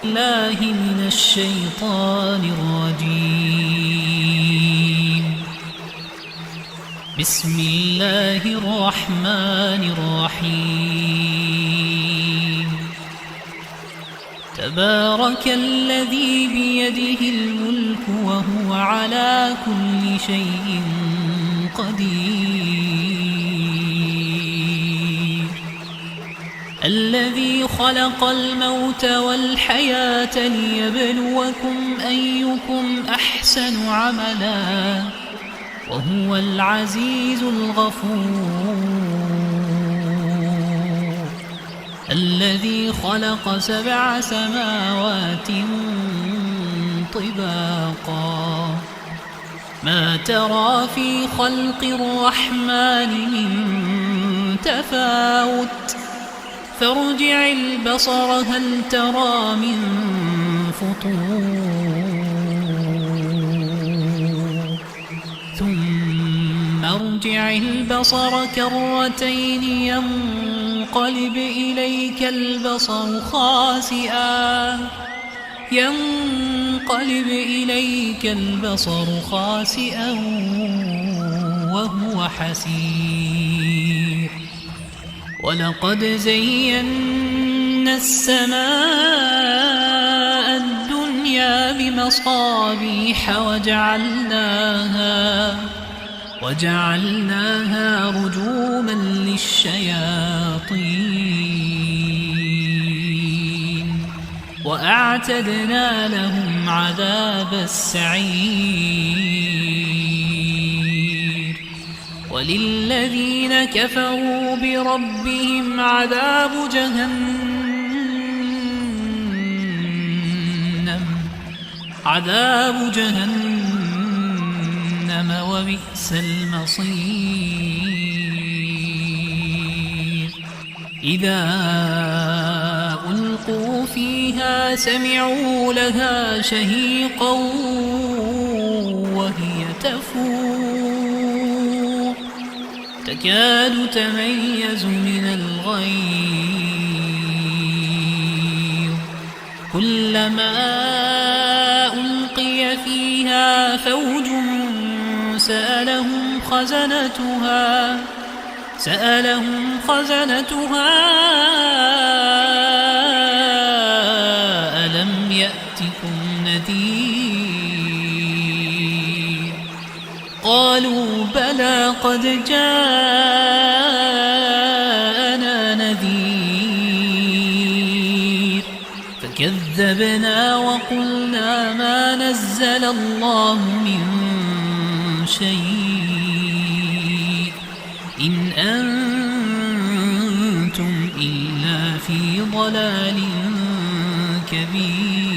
بالله من الشيطان الرجيم. بسم الله الرحمن الرحيم. تبارك الذي بيده الملك وهو على كل شيء قدير. الذي خلق الموت والحياة ليبلوكم أيكم أحسن عملا وهو العزيز الغفور. الذي خلق 7 سماوات طباقا ما ترى في خلق الرحمن من تفاوت فارجع البصر هل ترى من فطور ثم ارجع البصر كرتين ينقلب إليك البصر خاسئا وهو حسير. ولقد زينا السماء الدنيا بمصابيح وجعلناها رجوما للشياطين وأعتدنا لهم عذاب السعير. وللذين كفروا بربهم عذاب جهنم وبئس المصير. إذا ألقوا فيها سمعوا لها شهيقا وهي تفور تكاد تميز من الغيظ. كلما ألقي فيها فوج سألهم خزنتها ألم يأتكم نذير؟ قالوا بلى قد جاءنا نذير فكذبنا وقلنا ما نزل الله من شيء إن أنتم إلا في ضلال كبير.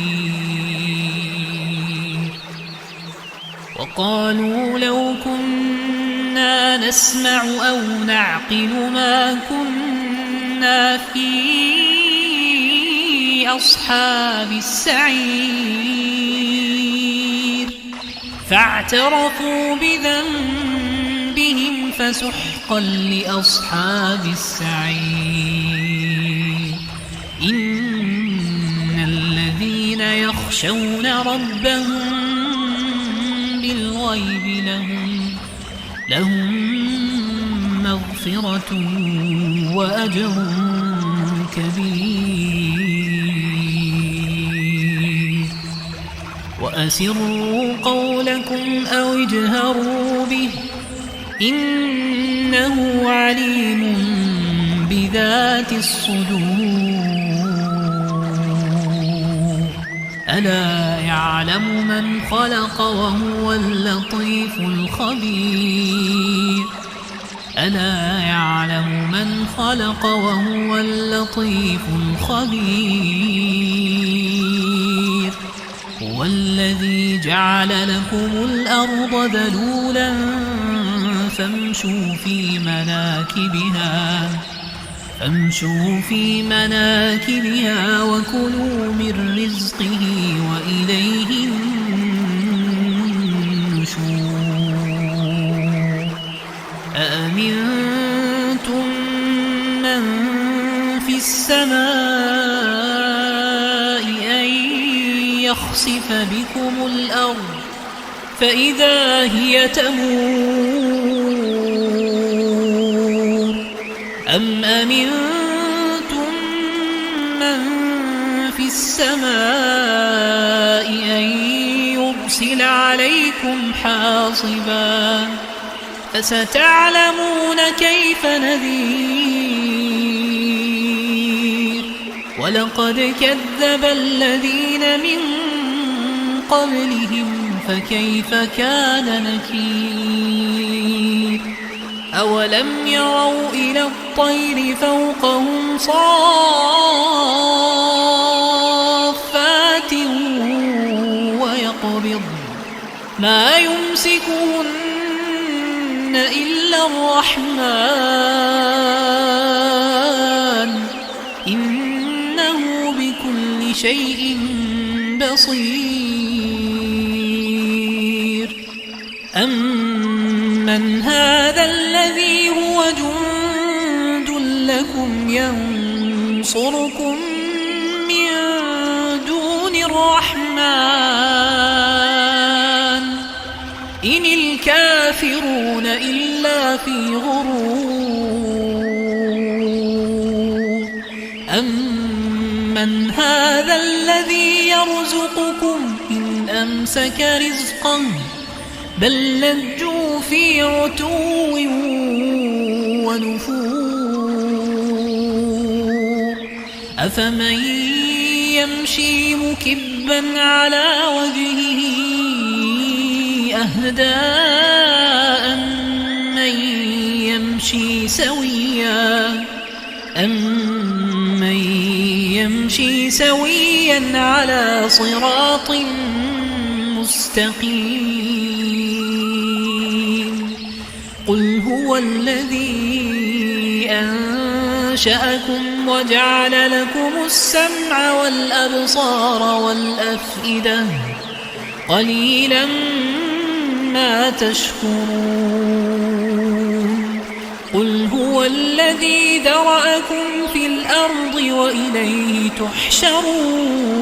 وقالوا لو كنا نسمع أو نعقل ما كنا في أصحاب السعير. فاعترفوا بذنبهم فسحقا لأصحاب السعير. إن الذين يخشون ربهم بالغيب لهم مغفرة وأجر كبير. وأسروا قولكم أو اجهروا به إنه عليم بذات الصدور. ألا يعلم من خلق وهو اللطيف الخبير. ألا يعلم من خلق وهو اللطيف الخبير. هو الذي جعل لكم الأرض ذلولا فامشوا في مناكبها وكلوا من رزقه وإليه النشور. أأمنتم من في السماء أن يخسف بكم الأرض فإذا هي تمور أم أمنتم من في السماء أن يرسل عليكم حاصبا فستعلمون كيف نذير ولقد كذب الذين من قبلهم فكيف كان نكير أولم يروا إلى الطير فوقهم صافات ويقبضن ما يمسكهن إلا الرحمن إنه بكل شيء بصير أمن هذا الذي هو جند لكم ينصركم من دون الرحمن إن الكافرون إلا في غرور أمن هذا الذي يرزقكم إن أمسك رزقه بل لجوا في عتو ونفور أفمن يمشي مكبا على وجهه أهدى أمن يمشي سويا على صراط مستقيم قل هو الذي أنشأكم وجعل لكم السمع والأبصار والأفئدة قليلا ما تشكرون قل هو الذي ذرأكم في الأرض وإليه تحشرون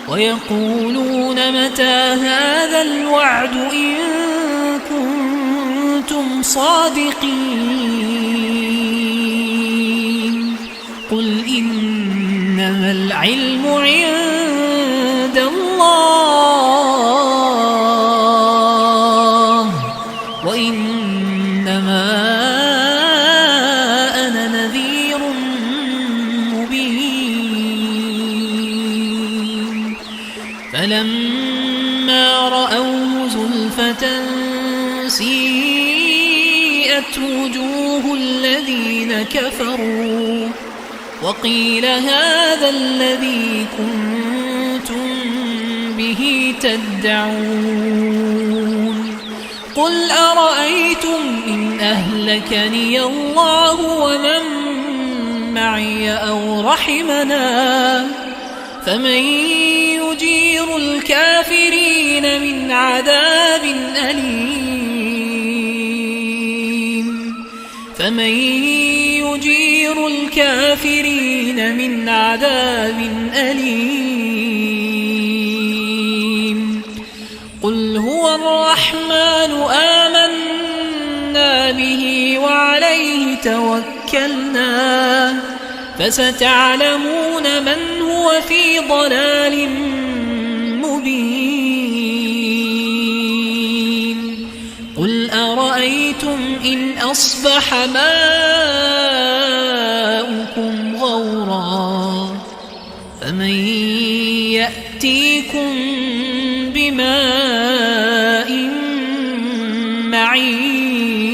ويقولون متى هذا الوعد إن كنتم صادقين قل إنما العلم عند الله وإنما أنا نذير مبين فلما رأوه زلفة سيئت وجوه الذين كفروا وقيل هذا الذي كنتم به تدعون قل أرأيتم إن أهلكني الله ومن معي أو رحمنا فمن يجير الكافرين من عذاب أليم فمن يجير الكافرين من عذاب أليم قل هو الرحمن آمنا به وعليه توكلنا فستعلمون من هو في ضلال مبين قل أرأيتم إن أصبح ماؤكم غورا فمن يأتيكم بماء معين